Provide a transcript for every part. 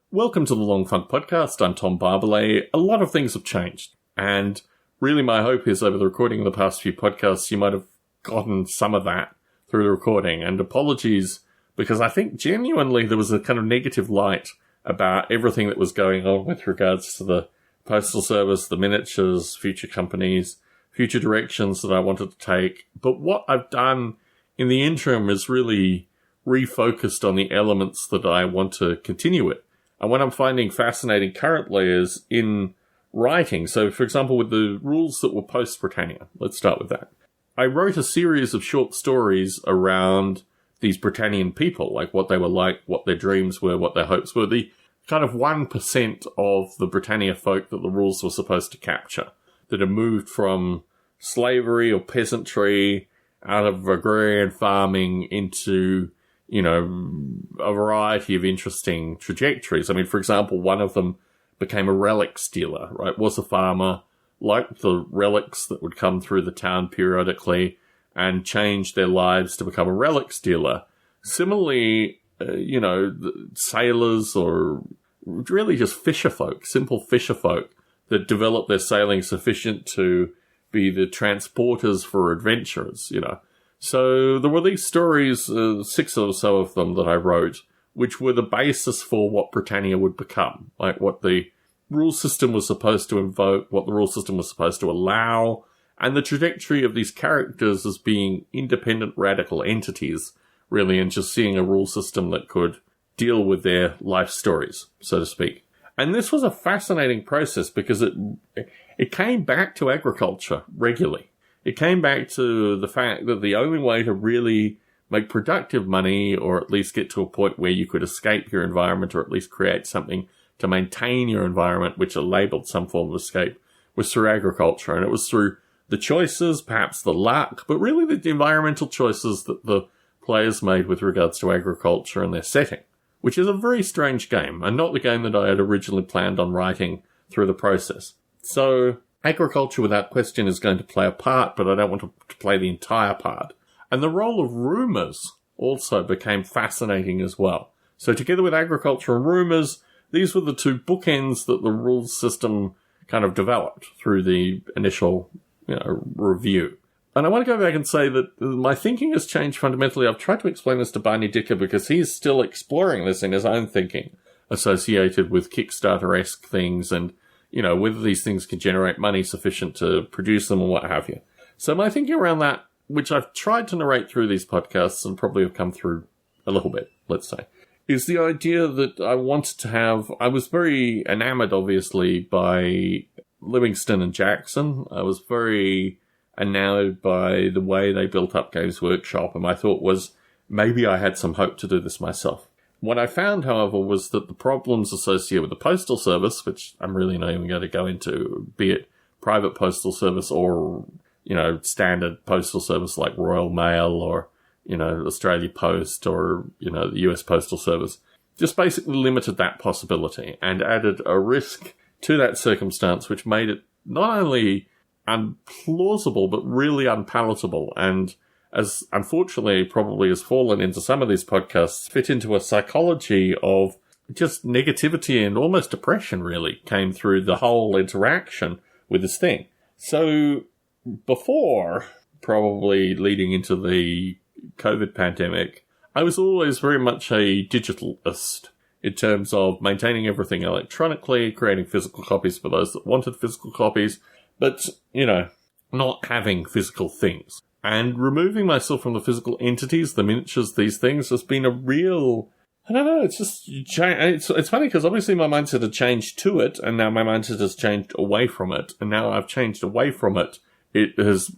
Welcome to the Long Funk Podcast. I'm Tom Barbalet. A lot of things have changed. And really my hope is over the recording of the past few podcasts, you might have gotten some of that through the recording. And apologies, because I think genuinely there was a kind of negative light about everything that was going on with regards to the Postal Service, the miniatures, future companies, future directions that I wanted to take. But what I've done in the interim is really refocused on the elements that I want to continue with. And what I'm finding fascinating currently is in writing. So, for example, with the rules that were post-Britannia, let's start with that. I wrote a series of short stories around these Britannian people, like what they were like, what their dreams were, what their hopes were, the kind of 1% of the Britannia folk that the rules were supposed to capture, that had moved from slavery or peasantry out of agrarian farming into a variety of interesting trajectories. I mean, for example, one of them became a relic stealer, right? Was a farmer, liked the relics that would come through the town periodically, and changed their lives to become a relic stealer. Similarly, sailors or really just fisher folk, simple fisher folk that developed their sailing sufficient to be the transporters for adventurers, So there were these stories, 6 or so of them that I wrote, which were the basis for what Britannia would become, like what the rule system was supposed to invoke, what the rule system was supposed to allow, and the trajectory of these characters as being independent radical entities, really, and just seeing a rule system that could deal with their life stories, so to speak. And this was a fascinating process because it came back to agriculture regularly. It came back to the fact that the only way to really make productive money, or at least get to a point where you could escape your environment, or at least create something to maintain your environment, which are labeled some form of escape, was through agriculture. And it was through the choices, perhaps the luck, but really the environmental choices that the players made with regards to agriculture and their setting, which is a very strange game, and not the game that I had originally planned on writing through the process. So agriculture, without question, is going to play a part, but I don't want to play the entire part. And the role of rumours also became fascinating as well. So together with agriculture and rumours, these were the two bookends that the rules system kind of developed through the initial review. And I want to go back and say that my thinking has changed fundamentally. I've tried to explain this to Barney Dicker because he's still exploring this in his own thinking associated with Kickstarter-esque things and whether these things can generate money sufficient to produce them or what have you. So my thinking around that, which I've tried to narrate through these podcasts and probably have come through a little bit, let's say, is the idea that I wanted to have... I was very enamored, obviously, by Livingston and Jackson. I was very enamored by the way they built up Games Workshop, and my thought was maybe I had some hope to do this myself. What I found, however, was that the problems associated with the Postal Service, which I'm really not even going to go into, be it private Postal Service or, standard Postal Service like Royal Mail or, Australia Post or, the US Postal Service, just basically limited that possibility and added a risk to that circumstance, which made it not only unplausible, but really unpalatable, and as unfortunately probably has fallen into some of these podcasts, fit into a psychology of just negativity and almost depression really came through the whole interaction with this thing. So before, probably leading into the COVID pandemic, I was always very much a digitalist in terms of maintaining everything electronically, creating physical copies for those that wanted physical copies, but, not having physical things. And removing myself from the physical entities, the miniatures, these things, has been a real... I don't know, it's just... It's funny because obviously my mindset had changed to it, and now my mindset has changed away from it. And now I've changed away from it. It has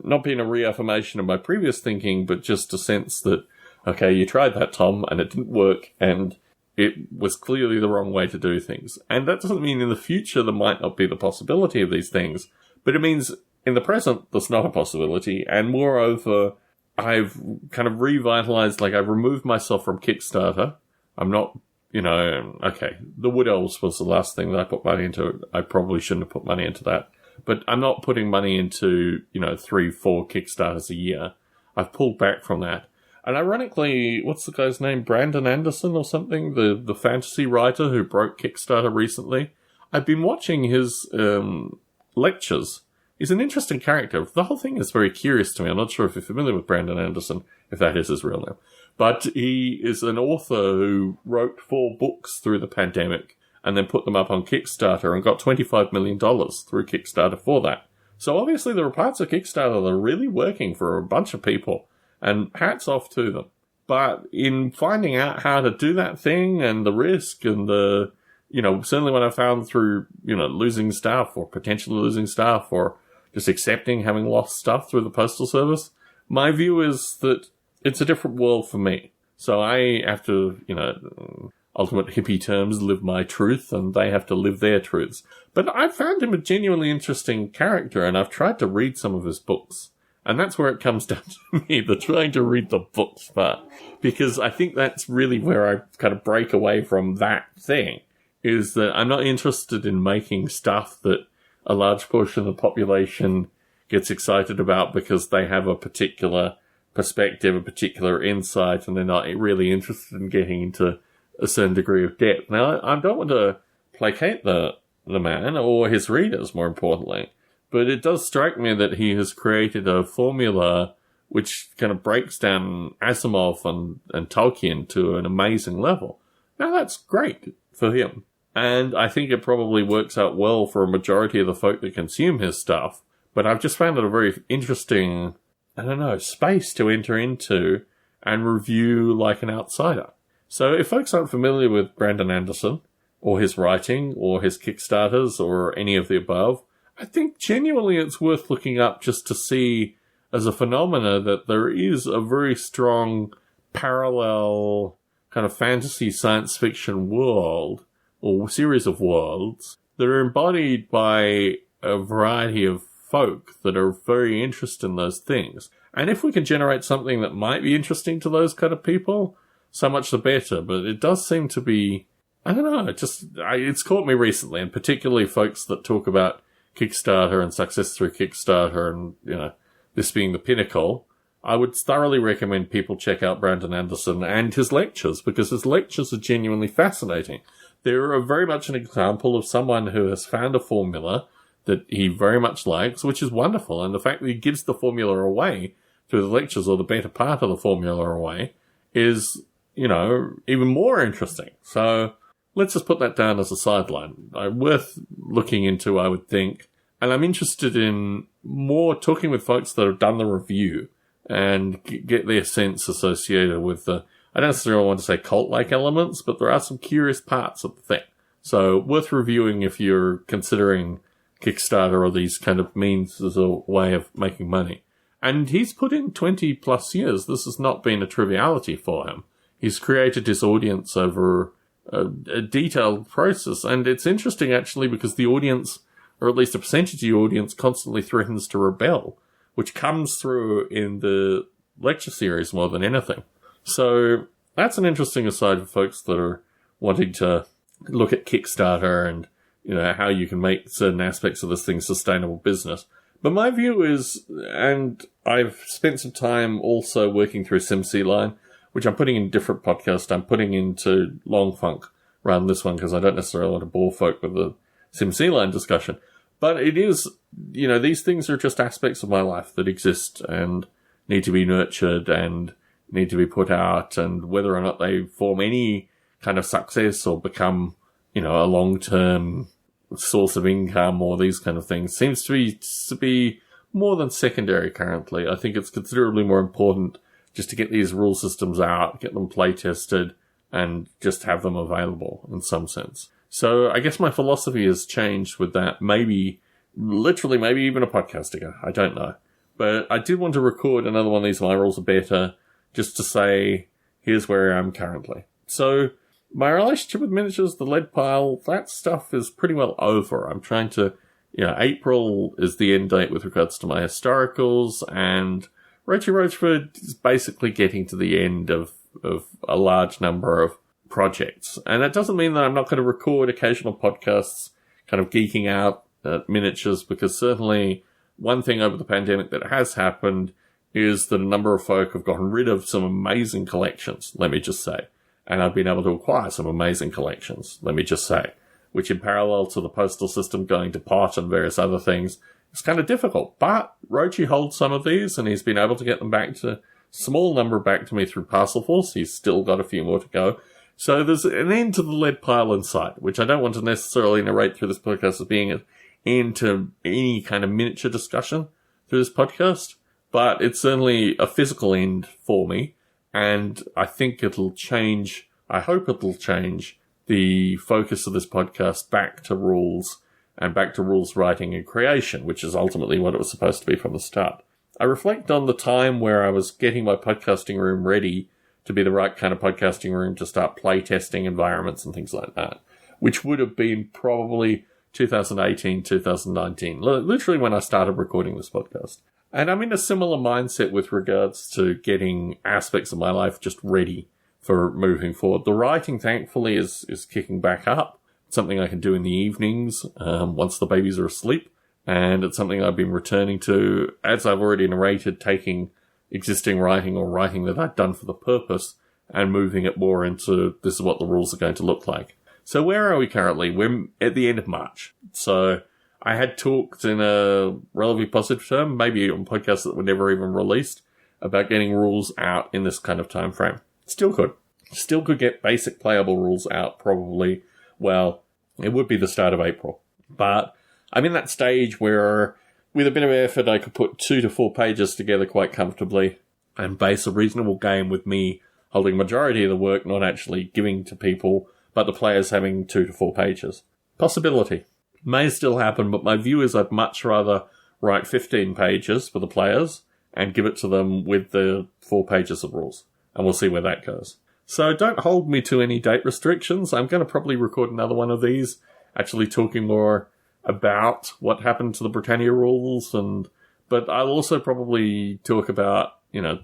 not been a reaffirmation of my previous thinking, but just a sense that, okay, you tried that, Tom, and it didn't work, and it was clearly the wrong way to do things. And that doesn't mean in the future there might not be the possibility of these things, but it means... in the present, there's not a possibility, and moreover, I've kind of revitalized, I've removed myself from Kickstarter. I'm not, okay, the Wood Elves was the last thing that I put money into. I probably shouldn't have put money into that. But I'm not putting money into, 3-4 Kickstarters a year. I've pulled back from that. And ironically, what's the guy's name? Brandon Anderson or something? The fantasy writer who broke Kickstarter recently. I've been watching his lectures. He's an interesting character. The whole thing is very curious to me. I'm not sure if you're familiar with Brandon Anderson, if that is his real name. But he is an author who wrote 4 books through the pandemic and then put them up on Kickstarter and got $25 million through Kickstarter for that. So obviously there are parts of Kickstarter that are really working for a bunch of people, and hats off to them. But in finding out how to do that thing and the risk and the, certainly when I found through, losing staff or potentially losing staff or just accepting having lost stuff through the postal service, my view is that it's a different world for me. So I have to, ultimate hippie terms, live my truth, and they have to live their truths. But I found him a genuinely interesting character, and I've tried to read some of his books. And that's where it comes down to me, the trying to read the books part. Because I think that's really where I kind of break away from that thing, is that I'm not interested in making stuff that a large portion of the population gets excited about because they have a particular perspective, a particular insight, and they're not really interested in getting into a certain degree of depth. Now, I don't want to placate the man or his readers, more importantly, but it does strike me that he has created a formula which kind of breaks down Asimov and Tolkien to an amazing level. Now, that's great for him. And I think it probably works out well for a majority of the folk that consume his stuff. But I've just found it a very interesting, space to enter into and review like an outsider. So if folks aren't familiar with Brandon Anderson or his writing or his Kickstarters or any of the above, I think genuinely it's worth looking up just to see as a phenomena that there is a very strong parallel kind of fantasy science fiction world or series of worlds that are embodied by a variety of folk that are very interested in those things. And if we can generate something that might be interesting to those kind of people, so much the better. But it does seem to be, it's caught me recently, and particularly folks that talk about Kickstarter and success through Kickstarter and, this being the pinnacle. I would thoroughly recommend people check out Brandon Anderson and his lectures, because his lectures are genuinely fascinating. They're very much an example of someone who has found a formula that he very much likes, which is wonderful. And the fact that he gives the formula away through the lectures, or the better part of the formula away, is, even more interesting. So let's just put that down as a sideline. Worth looking into, I would think. And I'm interested in more talking with folks that have done the review and get their sense associated with the, I don't necessarily want to say cult-like elements, but there are some curious parts of the thing. So worth reviewing if you're considering Kickstarter or these kind of means as a way of making money. And he's put in 20 plus years. This has not been a triviality for him. He's created his audience over a detailed process. And it's interesting, actually, because the audience, or at least a percentage of the audience, constantly threatens to rebel, which comes through in the lecture series more than anything. So that's an interesting aside for folks that are wanting to look at Kickstarter and, how you can make certain aspects of this thing sustainable business. But my view is, and I've spent some time also working through SimCline, which I'm putting in a different podcast. I'm putting into Long Funk rather than this one, because I don't necessarily want to bore folk with the SimCline discussion. But it is, these things are just aspects of my life that exist and need to be nurtured and need to be put out, and whether or not they form any kind of success or become, a long-term source of income or these kind of things seems to be more than secondary currently. I think it's considerably more important just to get these rule systems out, get them play tested, and just have them available in some sense. So I guess my philosophy has changed with that. Maybe even a podcast ago. I don't know. But I did want to record another one of these My Rules Are Better, just to say, here's where I am currently. So my relationship with miniatures, the lead pile, that stuff is pretty well over. I'm trying to, April is the end date with regards to my historicals, and Roachy Roachford is basically getting to the end of a large number of projects. And that doesn't mean that I'm not going to record occasional podcasts kind of geeking out at miniatures, because certainly one thing over the pandemic that has happened is that a number of folk have gotten rid of some amazing collections, let me just say. And I've been able to acquire some amazing collections, let me just say. Which in parallel to the postal system going to pot and various other things, it's kind of difficult. But Rochi holds some of these, and he's been able to get them back to, small number back to me through Parcelforce. He's still got a few more to go. So there's an end to the lead pile in sight, which I don't want to necessarily narrate through this podcast as being an end to any kind of miniature discussion through this podcast. But it's certainly a physical end for me, and I think it'll change, I hope it'll change the focus of this podcast back to rules and back to rules writing and creation, which is ultimately what it was supposed to be from the start. I reflect on the time where I was getting my podcasting room ready to be the right kind of podcasting room to start playtesting environments and things like that, which would have been probably 2018, 2019, literally when I started recording this podcast. And I'm in a similar mindset with regards to getting aspects of my life just ready for moving forward. The writing, thankfully, is kicking back up. It's something I can do in the evenings once the babies are asleep. And it's something I've been returning to, as I've already narrated, taking existing writing or writing that I'd done for the purpose and moving it more into this is what the rules are going to look like. So where are we currently? We're at the end of March. So I had talked in a relatively positive term, maybe on podcasts that were never even released, about getting rules out in this kind of time frame. Still could. Still could get basic playable rules out probably, well, it would be the start of April. But I'm in that stage where, with a bit of effort, I could put 2 to 4 pages together quite comfortably and base a reasonable game with me holding a majority of the work, not actually giving to people, but the players having 2 to 4 pages. Possibility. May still happen, but my view is I'd much rather write 15 pages for the players and give it to them with the 4 pages of rules. And we'll see where that goes. So don't hold me to any date restrictions. I'm going to probably record another one of these, actually talking more about what happened to the Britannia rules, but I'll also probably talk about,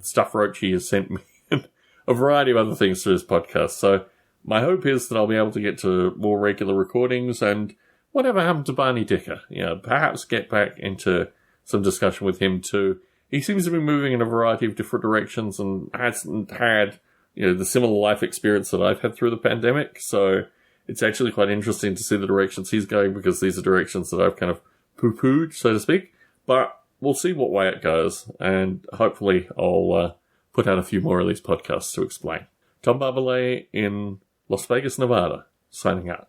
stuff Rochi has sent me and a variety of other things through this podcast. So my hope is that I'll be able to get to more regular recordings and whatever happened to Barney Dicker, perhaps get back into some discussion with him too. He seems to be moving in a variety of different directions and hasn't had, the similar life experience that I've had through the pandemic. So it's actually quite interesting to see the directions he's going, because these are directions that I've kind of poo-pooed, so to speak. But we'll see what way it goes, and hopefully I'll put out a few more of these podcasts to explain. Tom Barbalet in Las Vegas, Nevada, signing out.